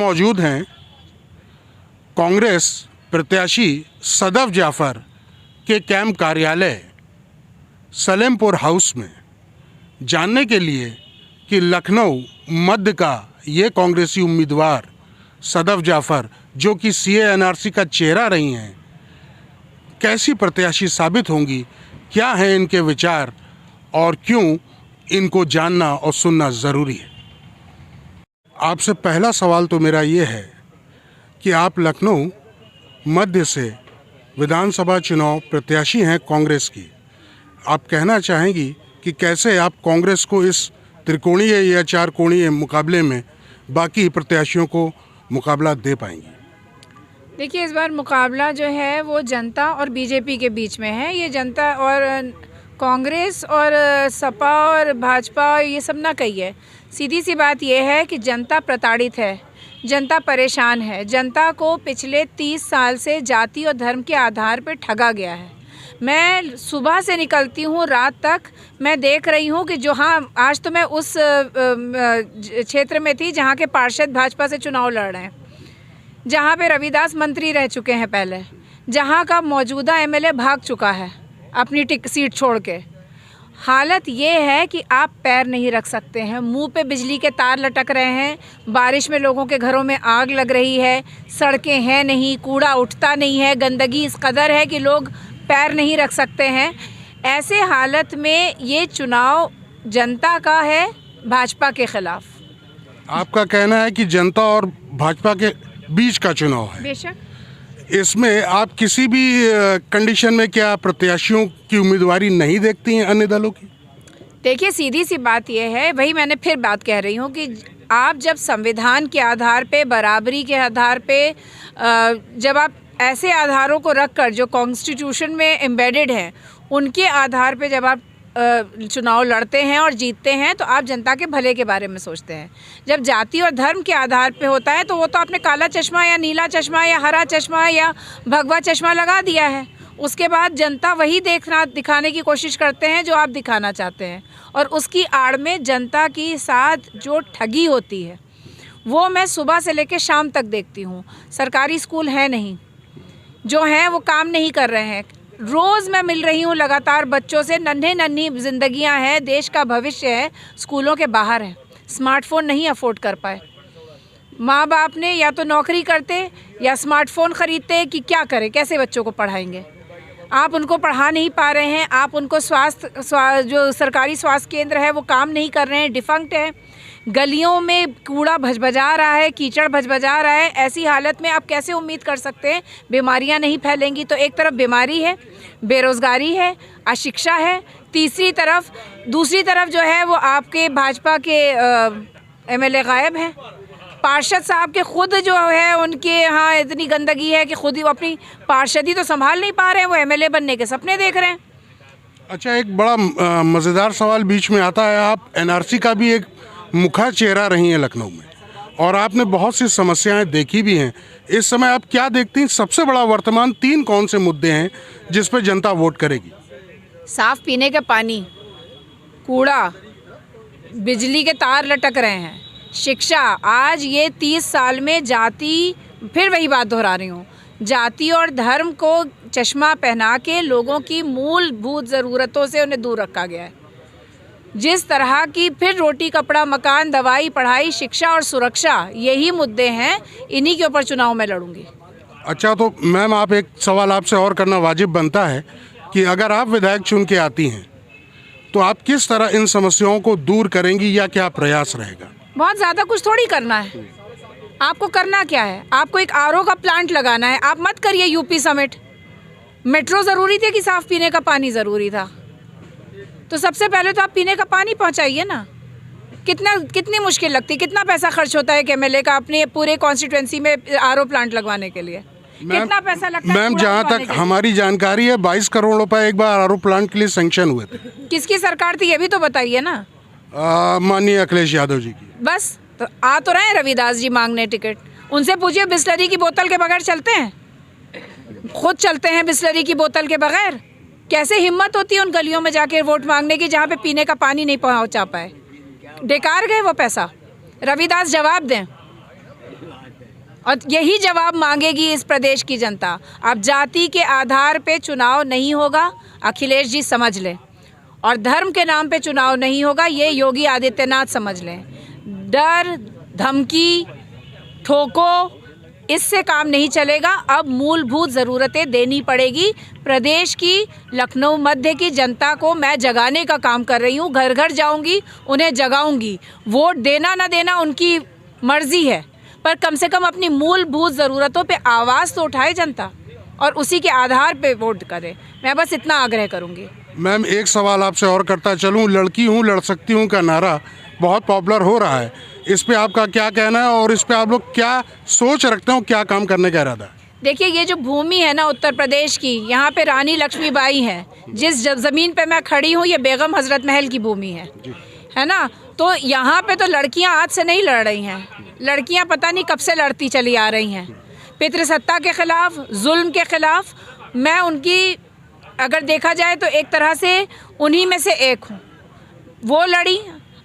मौजूद हैं कांग्रेस प्रत्याशी सदफ जाफ़र के कैंप कार्यालय सलेमपुर हाउस में, जानने के लिए कि लखनऊ मध्य का ये कांग्रेसी उम्मीदवार सदफ जाफ़र, जो कि CA/NRC का चेहरा रही हैं, कैसी प्रत्याशी साबित होंगी, क्या हैं इनके विचार और क्यों इनको जानना और सुनना ज़रूरी है। आपसे पहला सवाल तो मेरा ये है कि आप लखनऊ मध्य से विधानसभा चुनाव प्रत्याशी हैं कांग्रेस की। आप कहना चाहेंगी कि कैसे आप कांग्रेस को इस त्रिकोणीय या चार कोणीय मुकाबले में बाकी प्रत्याशियों को मुकाबला दे पाएंगी? देखिए, इस बार मुकाबला जो है वो जनता और बीजेपी के बीच में है। ये जनता और कांग्रेस और सपा और भाजपा ये सब ना कहिए। सीधी सी बात ये है कि जनता प्रताड़ित है, जनता परेशान है। जनता को पिछले 30 साल से जाति और धर्म के आधार पर ठगा गया है। मैं सुबह से निकलती हूँ, रात तक मैं देख रही हूँ कि जो, हाँ, आज तो मैं उस क्षेत्र में थी जहाँ के पार्षद भाजपा से चुनाव लड़ रहे हैं, जहाँ पे रविदास मंत्री रह चुके हैं पहले, जहाँ का मौजूदा MLA भाग चुका है अपनी सीट छोड़ के। हालत ये है कि आप पैर नहीं रख सकते हैं, मुंह पे बिजली के तार लटक रहे हैं, बारिश में लोगों के घरों में आग लग रही है, सड़कें हैं नहीं, कूड़ा उठता नहीं है, गंदगी इस कदर है कि लोग पैर नहीं रख सकते हैं। ऐसे हालत में ये चुनाव जनता का है भाजपा के खिलाफ। आपका कहना है कि जनता और भाजपा के बीच का चुनाव है। बेशक। इसमें आप किसी भी कंडीशन में क्या प्रत्याशियों की उम्मीदवारी नहीं देखती हैं अन्य दलों की? देखिए, सीधी सी बात यह है, वही मैंने फिर बात कह रही हूँ कि आप जब संविधान के आधार पे, बराबरी के आधार पे, जब आप ऐसे आधारों को रखकर जो कॉन्स्टिट्यूशन में एम्बेडेड हैं, उनके आधार पे जब आप चुनाव लड़ते हैं और जीतते हैं, तो आप जनता के भले के बारे में सोचते हैं। जब जाति और धर्म के आधार पे होता है तो वो तो आपने काला चश्मा या नीला चश्मा या हरा चश्मा या भगवा चश्मा लगा दिया है। उसके बाद जनता वही दिखाने की कोशिश करते हैं जो आप दिखाना चाहते हैं, और उसकी आड़ में जनता की साथ जो ठगी होती है वो मैं सुबह से लेकर शाम तक देखती हूँ। सरकारी स्कूल है नहीं, जो हैं वो काम नहीं कर रहे हैं। रोज़ मैं मिल रही हूँ लगातार बच्चों से, नन्ही ज़िंदगियाँ हैं, देश का भविष्य है, स्कूलों के बाहर है, स्मार्टफ़ोन नहीं अफोर्ड कर पाए। माँ बाप ने या तो नौकरी करते या स्मार्टफ़ोन ख़रीदते कि क्या करें, कैसे बच्चों को पढ़ाएंगे। आप उनको पढ़ा नहीं पा रहे हैं, आप उनको जो सरकारी स्वास्थ्य केंद्र है वो काम नहीं कर रहे हैं, डिफंक्ट है। गलियों में कूड़ा भजभजा रहा है, कीचड़ भजभजा रहा है। ऐसी हालत में आप कैसे उम्मीद कर सकते हैं बीमारियां नहीं फैलेंगी? तो एक तरफ बीमारी है, बेरोज़गारी है, अशिक्षा है, दूसरी तरफ जो है वो आपके भाजपा के MLA गायब हैं। पार्षद साहब के खुद जो है उनके यहाँ इतनी गंदगी है कि खुद ही अपनी पार्षदी तो संभाल नहीं पा रहे हैं, वो MLA बनने के सपने देख रहे हैं। अच्छा, एक बड़ा मज़ेदार सवाल बीच में आता है। आप NRC का भी एक मुखा चेहरा रही हैं लखनऊ में, और आपने बहुत सी समस्याएं देखी भी हैं। इस समय आप क्या देखती हैं, सबसे बड़ा वर्तमान 3 कौन से मुद्दे हैं जिस पर जनता वोट करेगी? साफ पीने का पानी, कूड़ा, बिजली के तार लटक रहे हैं, शिक्षा। आज ये 30 साल में जाति, फिर वही बात दोहरा रही हूँ, जाति और धर्म को चश्मा पहना के लोगों की मूलभूत ज़रूरतों से उन्हें दूर रखा गया है। जिस तरह की फिर रोटी, कपड़ा, मकान, दवाई, पढ़ाई, शिक्षा और सुरक्षा, यही मुद्दे हैं, इन्हीं के ऊपर चुनाव में लड़ूंगी। अच्छा, तो मैम, आप एक सवाल आपसे और करना वाजिब बनता है कि अगर आप विधायक चुन के आती हैं तो आप किस तरह इन समस्याओं को दूर करेंगी, या क्या प्रयास रहेगा? बहुत ज़्यादा कुछ थोड़ी करना है। आपको करना क्या है? आपको एक RO का प्लांट लगाना है। आप मत करिए यूपी समिट। मेट्रो ज़रूरी थी कि साफ़ पीने का पानी ज़रूरी था? तो सबसे पहले तो आप पीने का पानी पहुंचाइए ना। कितनी मुश्किल लगती, कितना पैसा खर्च होता है एक MLA का अपने पूरे कॉन्स्टिट्यूएंसी में RO प्लांट लगवाने के लिए? कितना पैसा लगता है? मैम, जहाँ तक हमारी जानकारी है 22 करोड़ रुपए एक बार RO प्लांट के लिए सैंक्शन हुए थे। किसकी सरकार थी ये भी तो बताइए ना। माननीय अखिलेश यादव जी की। बस तो आ तो रहे हैं रविदास जी मांगने टिकट। उनसे पूछिए बिस्लरी की बोतल के बगैर चलते हैं? खुद चलते हैं बिस्लरी की बोतल के बगैर? कैसे हिम्मत होती है उन गलियों में जाके वोट मांगने की जहाँ पे पीने का पानी नहीं पहुँचा पाए? बेकार गए वो पैसा। रविदास जवाब दें। और यही जवाब मांगेगी इस प्रदेश की जनता। अब जाति के आधार पे चुनाव नहीं होगा, अखिलेश जी समझ लें, और धर्म के नाम पे चुनाव नहीं होगा, ये योगी आदित्यनाथ समझ लें। डर, धमकी, ठोको, इससे काम नहीं चलेगा। अब मूलभूत ज़रूरतें देनी पड़ेगी। प्रदेश की, लखनऊ मध्य की जनता को मैं जगाने का काम कर रही हूँ। घर घर जाऊँगी, उन्हें जगाऊँगी। वोट देना ना देना उनकी मर्ज़ी है, पर कम से कम अपनी मूलभूत ज़रूरतों पे आवाज़ तो उठाए जनता, और उसी के आधार पे वोट करे। मैं बस इतना आग्रह करूँगी। मैम, एक सवाल आपसे और करता चलूँ। लड़की हूँ लड़ सकती हूँ का नारा बहुत पॉपुलर हो रहा है, इस पे आपका क्या कहना है और इस पे आप लोग क्या सोच रखते हो, क्या काम करने का इरादा है? देखिए, ये जो भूमि है ना उत्तर प्रदेश की, यहाँ पे रानी लक्ष्मीबाई है। जिस ज़मीन पे मैं खड़ी हूँ, ये बेगम हजरत महल की भूमि है ना। तो यहाँ पे तो लड़कियाँ आज से नहीं लड़ रही हैं, लड़कियाँ पता नहीं कब से लड़ती चली आ रही हैं, पितृसत्ता के ख़िलाफ़, जुल्म के ख़िलाफ़। मैं उनकी, अगर देखा जाए तो एक तरह से उन्हीं में से एक हूँ। वो लड़ी,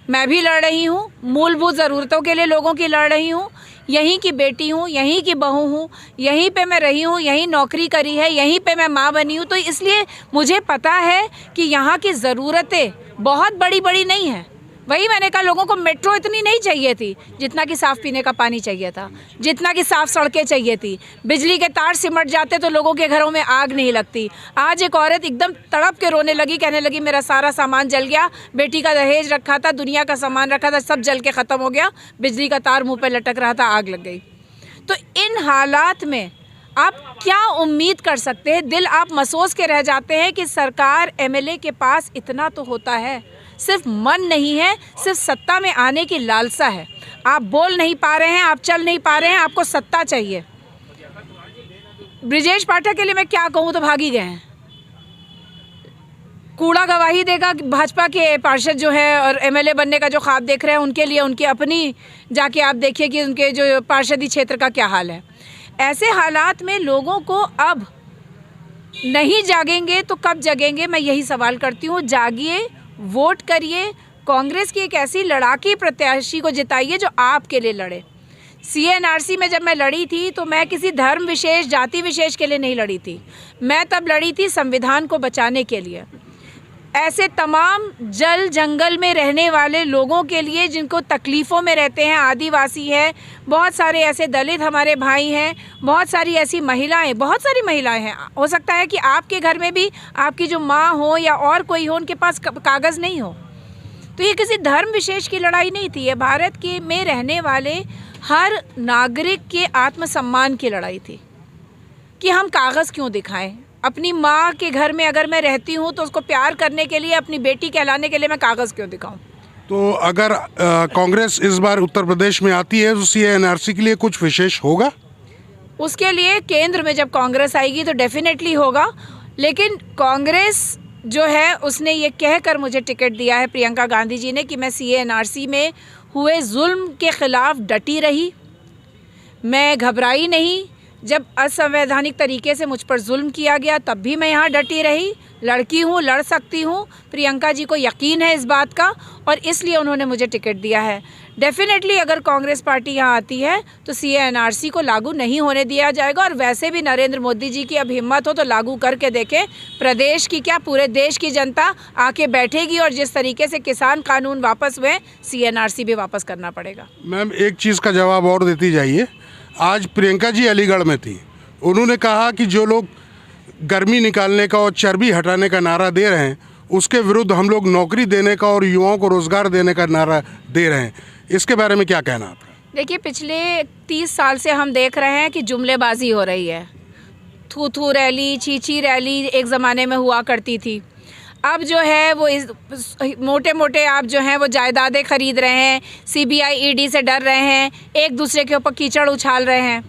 मैं भी लड़ रही हूँ, मूलभूत ज़रूरतों के लिए लोगों की लड़ रही हूँ। यहीं की बेटी हूँ, यहीं की बहू हूँ, यहीं पे मैं रही हूँ, यहीं नौकरी करी है, यहीं पे मैं माँ बनी हूँ। तो इसलिए मुझे पता है कि यहाँ की ज़रूरतें बहुत बड़ी बड़ी नहीं हैं। वही मैंने कहा, लोगों को मेट्रो इतनी नहीं चाहिए थी जितना कि साफ़ पीने का पानी चाहिए था, जितना कि साफ़ सड़कें चाहिए थी। बिजली के तार सिमट जाते तो लोगों के घरों में आग नहीं लगती। आज एक औरत एकदम तड़प के रोने लगी, कहने लगी मेरा सारा सामान जल गया, बेटी का दहेज रखा था, दुनिया का सामान रखा था, सब जल के ख़त्म हो गया, बिजली का तार मुँह पर लटक रहा था, आग लग गई। तो इन हालात में आप क्या उम्मीद कर सकते हैं? दिल आप महसूस के रह जाते हैं कि सरकार, एमएलए के पास इतना तो होता है, सिर्फ मन नहीं है, सिर्फ सत्ता में आने की लालसा है। आप बोल नहीं पा रहे हैं, आप चल नहीं पा रहे हैं, आपको सत्ता चाहिए। ब्रिजेश पाठक के लिए मैं क्या कहूँ, तो भाग ही गए हैं। कूड़ा गवाही देगा कि भाजपा के पार्षद जो है और एमएलए बनने का जो ख्वाब देख रहे हैं, उनके लिए उनकी अपनी जाके आप देखिए कि उनके जो पार्षदी क्षेत्र का क्या हाल है। ऐसे हालात में लोगों को अब नहीं जागेंगे तो कब जगेंगे? मैं यही सवाल करती हूँ। जागिए, वोट करिए, कांग्रेस की एक ऐसी लड़ाकी प्रत्याशी को जिताइए जो आपके लिए लड़े। CNRC में जब मैं लड़ी थी तो मैं किसी धर्म विशेष, जाति विशेष के लिए नहीं लड़ी थी। मैं तब लड़ी थी संविधान को बचाने के लिए, ऐसे तमाम जल जंगल में रहने वाले लोगों के लिए जिनको तकलीफ़ों में रहते हैं, आदिवासी हैं, बहुत सारे ऐसे दलित हमारे भाई हैं, बहुत सारी ऐसी महिलाएं, बहुत सारी महिलाएं हैं। हो सकता है कि आपके घर में भी आपकी जो माँ हो या और कोई हो, उनके पास कागज़ नहीं हो। तो ये किसी धर्म विशेष की लड़ाई नहीं थी, ये भारत के में रहने वाले हर नागरिक के आत्मसम्मान की लड़ाई थी कि हम कागज़ क्यों दिखाएं। अपनी माँ के घर में अगर मैं रहती हूँ तो उसको प्यार करने के लिए, अपनी बेटी कहलाने के लिए मैं कागज़ क्यों दिखाऊं? तो अगर कांग्रेस इस बार उत्तर प्रदेश में आती है तो CNRC के लिए कुछ विशेष होगा? उसके लिए केंद्र में जब कांग्रेस आएगी तो डेफिनेटली होगा। लेकिन कांग्रेस जो है उसने ये कहकर मुझे टिकट दिया है, प्रियंका गांधी जी ने, कि मैं CNRC में हुए जुल्म के ख़िलाफ़ डटी रही, मैं घबराई नहीं। जब असंवैधानिक तरीके से मुझ पर जुल्म किया गया तब भी मैं यहाँ डटी रही। लड़की हूँ, लड़ सकती हूँ, प्रियंका जी को यकीन है इस बात का, और इसलिए उन्होंने मुझे टिकट दिया है। डेफिनेटली अगर कांग्रेस पार्टी यहाँ आती है तो CNRC को लागू नहीं होने दिया जाएगा। और वैसे भी नरेंद्र मोदी जी की अब हिम्मत हो तो लागू करके देखें। प्रदेश की क्या, पूरे देश की जनता आके बैठेगी, और जिस तरीके से किसान कानून वापस हुए, CNRC भी वापस करना पड़ेगा। मैम, एक चीज़ का जवाब और देती जाइए। आज प्रियंका जी अलीगढ़ में थी, उन्होंने कहा कि जो लोग गर्मी निकालने का और चर्बी हटाने का नारा दे रहे हैं, उसके विरुद्ध हम लोग नौकरी देने का और युवाओं को रोज़गार देने का नारा दे रहे हैं। इसके बारे में क्या कहना आपका? देखिए, पिछले 30 साल से हम देख रहे हैं कि जुमलेबाजी हो रही है। थू थू रैली, छी रैली एक ज़माने में हुआ करती थी। अब जो है वो इस मोटे मोटे आप जो हैं वो जायदादें ख़रीद रहे हैं, CBI ED से डर रहे हैं, एक दूसरे के ऊपर कीचड़ उछाल रहे हैं।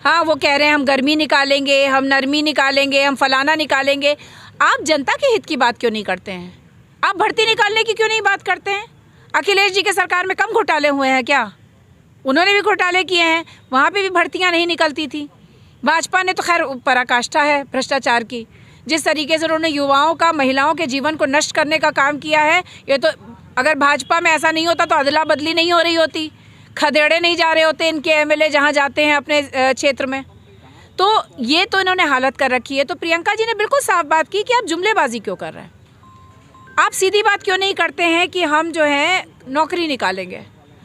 हाँ, वो कह रहे हैं हम गर्मी निकालेंगे, हम नरमी निकालेंगे, हम फलाना निकालेंगे। आप जनता के हित की बात क्यों नहीं करते हैं? आप भर्ती निकालने की क्यों नहीं बात करते हैं? अखिलेश जी के सरकार में कम घोटाले हुए हैं क्या? उन्होंने भी घोटाले किए हैं, वहाँ पे भी भर्तियाँ नहीं निकलती थी। भाजपा ने तो खैर पराकाष्ठा है भ्रष्टाचार की। जिस तरीके से उन्होंने युवाओं का, महिलाओं के जीवन को नष्ट करने का काम किया है, ये तो अगर भाजपा में ऐसा नहीं होता तो अदला बदली नहीं हो रही होती। खदेड़े नहीं जा रहे होते इनके एमएलए जहाँ जाते हैं अपने क्षेत्र में। तो ये तो इन्होंने हालत कर रखी है। तो प्रियंका जी ने बिल्कुल साफ बात की कि आप जुमलेबाजी क्यों कर रहे हैं, आप सीधी बात क्यों नहीं करते हैं कि हम जो है नौकरी निकालेंगे,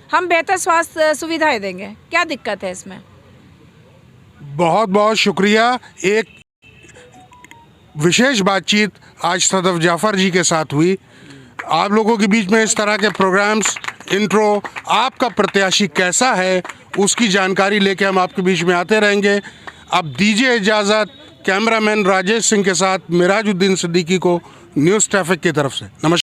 हम बेहतर स्वास्थ्य सुविधाएं देंगे, क्या दिक्कत है इसमें? बहुत बहुत शुक्रिया। एक विशेष बातचीत आज सदफ जाफ़र जी के साथ हुई। आप लोगों के बीच में इस तरह के प्रोग्राम्स, इंट्रो, आपका प्रत्याशी कैसा है उसकी जानकारी लेके हम आपके बीच में आते रहेंगे। अब दीजिए इजाज़त कैमरामैन राजेश सिंह के साथ मिराजुद्दीन सिद्दीकी को न्यूज़ ट्रैफिक की तरफ से। नमस्कार।